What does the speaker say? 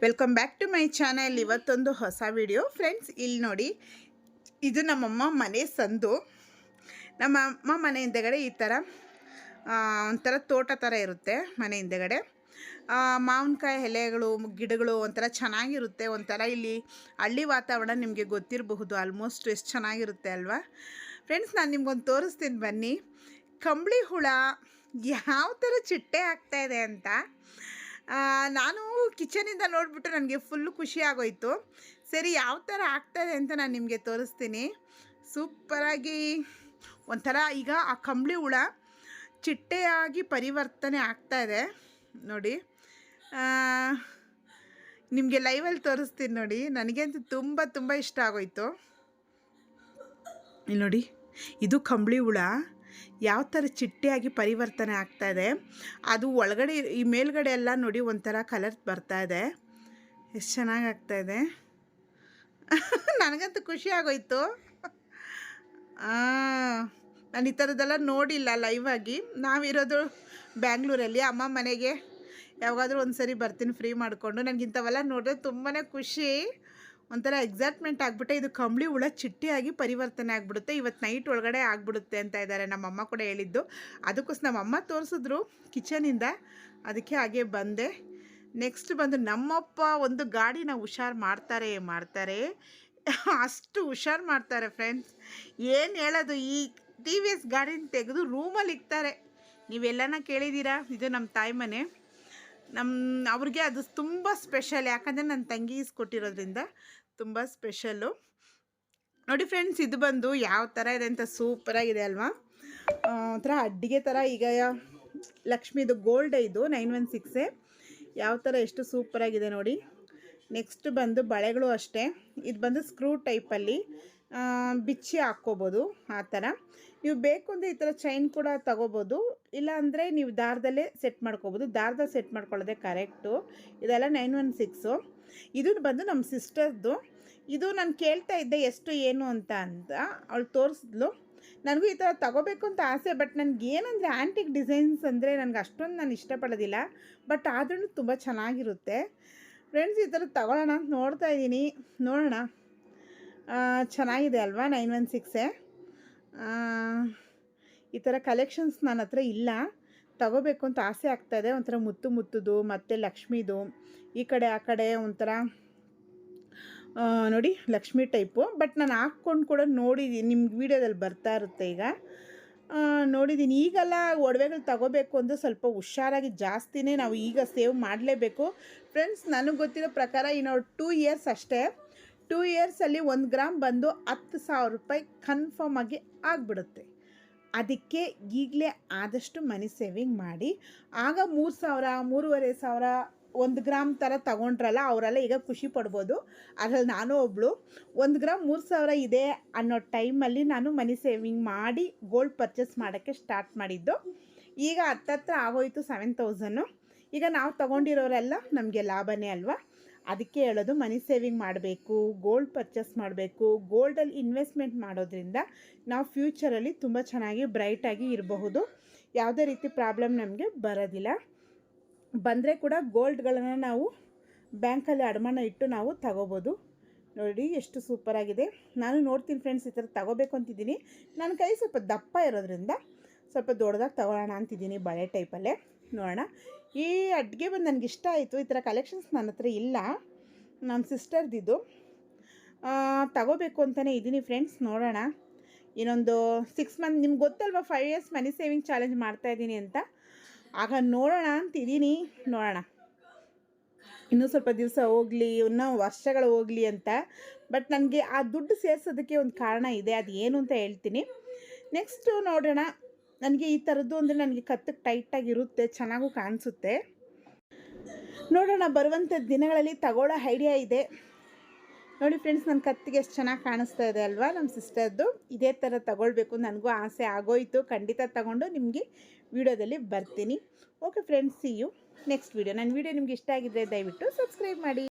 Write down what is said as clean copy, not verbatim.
Welcome back to my channel. ಇವತ್ತೊಂದು ಹೊಸ video friends. ಇಲ್ಲಿ ನೋಡಿ, ಇದು ನಮ್ಮಮ್ಮ ಮನೆ ಸಂದು. ನಮ್ಮಮ್ಮ ಮನೆ ಹಿಂದೆಗಡೆ ಈ ಥರ ಒಂಥರ ತೋಟ ಥರ ಇರುತ್ತೆ. ಮನೆ ಹಿಂದೆಗಡೆ ಮಾವಿನಕಾಯಿ ಎಲೆಗಳು, ಗಿಡಗಳು ಒಂಥರ ಚೆನ್ನಾಗಿರುತ್ತೆ. ಒಂಥರ ಇಲ್ಲಿ ಹಳ್ಳಿ ವಾತಾವರಣ ನಿಮಗೆ ಗೊತ್ತಿರಬಹುದು ಆಲ್ಮೋಸ್ಟ್. ಎಷ್ಟು ಚೆನ್ನಾಗಿರುತ್ತೆ ಅಲ್ವಾ ಫ್ರೆಂಡ್ಸ್. ನಾನು ನಿಮ್ಗೊಂದು ತೋರಿಸ್ತೀನಿ ಬನ್ನಿ. ಕಂಬಳಿ ಹುಳ ಯಾವ ಥರ ಚಿಟ್ಟೆ ಆಗ್ತಾಯಿದೆ ಅಂತ ನಾನು ಕಿಚನಿಂದ ನೋಡಿಬಿಟ್ಟು ನನಗೆ ಫುಲ್ಲು ಖುಷಿ ಆಗೋಯಿತು. ಸರಿ, ಯಾವ ಥರ ಆಗ್ತಾಯಿದೆ ಅಂತ ನಾನು ನಿಮಗೆ ತೋರಿಸ್ತೀನಿ. ಸೂಪರಾಗಿ ಒಂಥರ ಈಗ ಆ ಕಂಬಳಿ ಹುಳ ಚಿಟ್ಟೆಯಾಗಿ ಪರಿವರ್ತನೆ ಆಗ್ತಾಯಿದೆ ನೋಡಿ. ನಿಮಗೆ ಲೈವಲ್ಲಿ ತೋರಿಸ್ತೀನಿ ನೋಡಿ. ನನಗಂತೂ ತುಂಬ ತುಂಬ ಇಷ್ಟ ಆಗೋಯಿತು. ಇಲ್ಲಿ ನೋಡಿ, ಇದು ಕಂಬಳಿ ಹುಳ ಯಾವ ಥರ ಚಿಟ್ಟೆಯಾಗಿ ಪರಿವರ್ತನೆ ಆಗ್ತಾಯಿದೆ. ಅದು ಒಳಗಡೆ ಈ ಮೇಲ್ಗಡೆ ಎಲ್ಲ ನೋಡಿ ಒಂಥರ ಕಲರ್ ಬರ್ತಾಯಿದೆ. ಎಷ್ಟು ಚೆನ್ನಾಗಿ ಆಗ್ತಾಯಿದೆ. ನನಗಂತೂ ಖುಷಿ ಆಗೋಯ್ತು. ನಾನು ಈ ಥರದ್ದೆಲ್ಲ ನೋಡಿಲ್ಲ ಲೈವಾಗಿ. ನಾವಿರೋದು ಬ್ಯಾಂಗ್ಳೂರಲ್ಲಿ. ಅಮ್ಮ ಮನೆಗೆ ಯಾವಾಗಾದರೂ ಒಂದು ಸರಿ ಬರ್ತೀನಿ ಫ್ರೀ ಮಾಡಿಕೊಂಡು. ನನಗಿಂಥವೆಲ್ಲ ನೋಡಿದ್ರೆ ತುಂಬಾ ಖುಷಿ, ಒಂಥರ ಎಕ್ಸೈಟ್ಮೆಂಟ್ ಆಗಿಬಿಟ್ಟೆ. ಇದು ಕಂಬಳಿ ಹುಳ ಚಿಟ್ಟೆಯಾಗಿ ಪರಿವರ್ತನೆ ಆಗಿಬಿಡುತ್ತೆ. ಇವತ್ತು ನೈಟ್ ಒಳಗಡೆ ಆಗಿಬಿಡುತ್ತೆ ಅಂತ ಇದ್ದಾರೆ. ನಮ್ಮಮ್ಮ ಕೂಡ ಹೇಳಿದ್ದು. ಅದಕ್ಕೋಸ್ಕರ ನಮ್ಮಮ್ಮ ತೋರಿಸಿದ್ರು ಕಿಚನಿಂದ, ಅದಕ್ಕೆ ಹಾಗೆ ಬಂದೆ. ನೆಕ್ಸ್ಟ್ ಬಂದು ನಮ್ಮಪ್ಪ ಒಂದು ಗಾಡಿನ ಹುಷಾರು ಮಾಡ್ತಾರೆ. ಅಷ್ಟು ಹುಷಾರು ಮಾಡ್ತಾರೆ ಫ್ರೆಂಡ್ಸ್. ಏನು ಹೇಳೋದು, ಈ TVS ಗಾಡಿನ ತೆಗೆದು ರೂಮಲ್ಲಿ ಇಕ್ತಾರೆ. ನೀವೆಲ್ಲನ ಕೇಳಿದ್ದೀರಾ. ಇದು ನಮ್ಮ ತಾಯಿ ಮನೆ. ಅವ್ರಿಗೆ ಅದು ತುಂಬ ಸ್ಪೆಷಲ್. ಯಾಕಂದರೆ ನನ್ನ ತಂಗಿ ಕೊಟ್ಟಿರೋದ್ರಿಂದ ತುಂಬ ಸ್ಪೆಷಲ್ಲು ನೋಡಿ ಫ್ರೆಂಡ್ಸ್. ಇದು ಬಂದು ಯಾವ ಥರ ಇದೆ ಅಂತ ಸೂಪರಾಗಿದೆ ಅಲ್ವಾ. ಒಂಥರ ಅಡ್ಡಿಗೆ ಥರ. ಈಗ ಲಕ್ಷ್ಮಿದು ಗೋಲ್ಡ್ ಇದು 916 ಯಾವ ಥರ ಎಷ್ಟು ಸೂಪರಾಗಿದೆ ನೋಡಿ. ನೆಕ್ಸ್ಟ್ ಬಂದು ಬಳೆಗಳು ಅಷ್ಟೇ. ಇದು ಬಂದು ಸ್ಕ್ರೂ ಟೈಪಲ್ಲಿ ಬಿಚ್ಚಿ ಹಾಕ್ಕೋಬೋದು. ಆ ಥರ ನೀವು ಬೇಕು ಅಂದರೆ ಈ ಥರ ಚೈನ್ ಕೂಡ ತಗೋಬೋದು. ಇಲ್ಲಾಂದರೆ ನೀವು ದಾರದಲ್ಲೇ ಸೆಟ್ ಮಾಡ್ಕೋಬೋದು. ದಾರದಲ್ಲಿ ಸೆಟ್ ಮಾಡ್ಕೊಳ್ಳೋದೇ ಕರೆಕ್ಟು. ಇದೆಲ್ಲ 916. ಇದು ಬಂದು ನಮ್ಮ ಸಿಸ್ಟರ್ದು. ಇದು ನಾನು ಕೇಳ್ತಾ ಇದ್ದೆ ಎಷ್ಟು ಏನು ಅಂತ ಅವಳು ತೋರಿಸಿದ್ಲು. ನನಗೂ ಈ ಥರ ತಗೋಬೇಕು ಅಂತ ಆಸೆ. ಬಟ್ ನನಗೇನಂದರೆ ಆ್ಯಂಟಿಕ್ ಡಿಸೈನ್ಸ್ ಅಂದರೆ ನನಗೆ ಅಷ್ಟೊಂದು ನಾನು ಇಷ್ಟಪಡೋದಿಲ್ಲ. ಬಟ್ ಆದ್ರೂ ತುಂಬ ಚೆನ್ನಾಗಿರುತ್ತೆ ಫ್ರೆಂಡ್ಸ್. ಈ ಥರ ತಗೊಳ್ಳೋಣ ಅಂತ ನೋಡ್ತಾ ಇದ್ದೀನಿ. ನೋಡೋಣ, ಚೆನ್ನಾಗಿದೆ ಅಲ್ವಾ. 916 ಈ ಥರ ಕಲೆಕ್ಷನ್ಸ್ ನನ್ನ ಹತ್ರ ಇಲ್ಲ. ತಗೋಬೇಕು ಅಂತ ಆಸೆ ಆಗ್ತಾಯಿದೆ. ಒಂಥರ ಮುತ್ತುದು ಮತ್ತು ಲಕ್ಷ್ಮೀದು ಈ ಕಡೆ ಆ ಕಡೆ ಒಂಥರ ನೋಡಿ ಲಕ್ಷ್ಮಿ ಟೈಪು. ಬಟ್ ನಾನು ಹಾಕ್ಕೊಂಡು ಕೂಡ ನೋಡಿದ್ದೀನಿ, ನಿಮ್ಮ ವೀಡಿಯೋದಲ್ಲಿ ಬರ್ತಾ ಇರುತ್ತೆ. ಈಗ ನೋಡಿದ್ದೀನಿ. ಈಗೆಲ್ಲ ಒಡವೆಗಳು ತಗೋಬೇಕು ಅಂದರೆ ಸ್ವಲ್ಪ ಹುಷಾರಾಗಿ ಜಾಸ್ತಿನೇ ನಾವು ಈಗ ಸೇವ್ ಮಾಡಲೇಬೇಕು ಫ್ರೆಂಡ್ಸ್. ನನಗೆ ಗೊತ್ತಿರೋ ಪ್ರಕಾರ ಇನ್ನು 2 ಇಯರ್ಸ್ ಅಷ್ಟೇ. 2 ಇಯರ್ಸಲ್ಲಿ 1 ಗ್ರಾಮ್ ಬಂದು 10,000 ರೂಪಾಯಿ ಕನ್ಫರ್ಮ್ ಆಗಿ ಆಗಿಬಿಡುತ್ತೆ. ಅದಕ್ಕೆ ಈಗಲೇ ಆದಷ್ಟು ಮನಿ ಸೇವಿಂಗ್ ಮಾಡಿ. ಆಗ 3,000 3,500 1 ಗ್ರಾಮ್ ಥರ ತಗೊಂಡ್ರಲ್ಲ, ಅವರೆಲ್ಲ ಈಗ ಖುಷಿ ಪಡ್ಬೋದು. ಅದರಲ್ಲಿ ನಾನು ಒಬ್ಬಳು. 1 ಗ್ರಾಮ್ 3,000 ಇದೆ ಅನ್ನೋ ಟೈಮಲ್ಲಿ ನಾನು ಮನಿ ಸೇವಿಂಗ್ ಮಾಡಿ ಗೋಲ್ಡ್ ಪರ್ಚೇಸ್ ಮಾಡೋಕ್ಕೆ ಸ್ಟಾರ್ಟ್ ಮಾಡಿದ್ದು. ಈಗ ಹತ್ತತ್ರ ಆಗೋಯಿತು 7,000. ಈಗ ನಾವು ತೊಗೊಂಡಿರೋರೆಲ್ಲ ನಮಗೆ ಲಾಭನೇ ಅಲ್ವಾ. ಅದಕ್ಕೆ ಹೇಳೋದು, ಮನಿ ಸೇವಿಂಗ್ ಮಾಡಬೇಕು, ಗೋಲ್ಡ್ ಪರ್ಚೇಸ್ ಮಾಡಬೇಕು. ಗೋಲ್ಡಲ್ಲಿ ಇನ್ವೆಸ್ಟ್ಮೆಂಟ್ ಮಾಡೋದ್ರಿಂದ ನಾವು ಫ್ಯೂಚರಲ್ಲಿ ತುಂಬ ಚೆನ್ನಾಗಿ ಬ್ರೈಟಾಗಿ ಇರಬಹುದು. ಯಾವುದೇ ರೀತಿ ಪ್ರಾಬ್ಲಮ್ ನಮಗೆ ಬರೋದಿಲ್ಲ. ಬಂದರೆ ಕೂಡ ಗೋಲ್ಡ್ಗಳನ್ನು ನಾವು ಬ್ಯಾಂಕಲ್ಲಿ ಅಡಮಾನ ಇಟ್ಟು ನಾವು ತಗೋಬೋದು. ನೋಡಿ ಎಷ್ಟು ಸೂಪರಾಗಿದೆ. ನಾನು ನೋಡ್ತೀನಿ ಫ್ರೆಂಡ್ಸ್, ಈ ಥರ ತಗೋಬೇಕು ಅಂತಿದ್ದೀನಿ. ನನ್ನ ಕೈ ಸ್ವಲ್ಪ ದಪ್ಪ ಇರೋದ್ರಿಂದ ಸ್ವಲ್ಪ ದೊಡ್ಡದಾಗಿ ತಗೊಳ್ಳೋಣ ಅಂತಿದ್ದೀನಿ, ಬಳೆ ಟೈಪಲ್ಲೇ. ನೋಡೋಣ. ಈ ಅಡ್ಗೆ ಬಂದು ನನಗೆ ಇಷ್ಟ ಆಯಿತು. ಈ ಥರ ಕಲೆಕ್ಷನ್ಸ್ ನನ್ನ ಹತ್ರ ಇಲ್ಲ. ನಮ್ಮ ಸಿಸ್ಟರ್ದಿದ್ದು ತಗೋಬೇಕು ಅಂತಲೇ ಇದ್ದೀನಿ ಫ್ರೆಂಡ್ಸ್. ನೋಡೋಣ. ಇನ್ನೊಂದು 6 ಮಂತ್, ನಿಮ್ಗೆ ಗೊತ್ತಲ್ವ 5 ಇಯರ್ಸ್ ಮನಿ ಸೇವಿಂಗ್ ಚಾಲೆಂಜ್ ಮಾಡ್ತಾಯಿದ್ದೀನಿ ಅಂತ. ಆಗ ನೋಡೋಣ ಅಂತಿದ್ದೀನಿ. ನೋಡೋಣ, ಇನ್ನೂ ಸ್ವಲ್ಪ ದಿವಸ ಹೋಗಲಿ, ಇನ್ನೂ ವರ್ಷಗಳು ಹೋಗಲಿ ಅಂತ. ಬಟ್ ನನಗೆ ಆ ದುಡ್ಡು ಸೇರಿಸೋದಕ್ಕೆ ಒಂದು ಕಾರಣ ಇದೆ. ಅದು ಏನು ಅಂತ ಹೇಳ್ತೀನಿ. ನೆಕ್ಸ್ಟು ನೋಡೋಣ. ನನಗೆ ಈ ಥರದ್ದು ಅಂದರೆ ನನಗೆ ಕತ್ತಕ್ಕೆ ಟೈಟಾಗಿರುತ್ತೆ, ಚೆನ್ನಾಗೂ ಕಾಣಿಸುತ್ತೆ. ನೋಡೋಣ, ಬರುವಂಥ ದಿನಗಳಲ್ಲಿ ತಗೊಳ್ಳೋ ಐಡಿಯಾ ಇದೆ. ನೋಡಿ ಫ್ರೆಂಡ್ಸ್, ನನ್ನ ಕತ್ತಿಗೆ ಎಷ್ಟು ಚೆನ್ನಾಗಿ ಕಾಣಿಸ್ತಾ ಇದೆ ಅಲ್ವಾ. ನಮ್ಮ ಸಿಸ್ಟರ್ದು ಇದೇ ಥರ ತಗೊಳ್ಬೇಕು, ನನಗೂ ಆಸೆ ಆಗೋಯಿತು. ಖಂಡಿತ ತಗೊಂಡು ನಿಮಗೆ ವಿಡಿಯೋದಲ್ಲಿ ಬರ್ತೀನಿ. Okay friends, see you next video. ನನ್ನ ವಿಡಿಯೋ ನಿಮ್ಗೆ ಇಷ್ಟ ಆಗಿದ್ದರೆ ದಯವಿಟ್ಟು ಸಬ್ಸ್ಕ್ರೈಬ್ ಮಾಡಿ.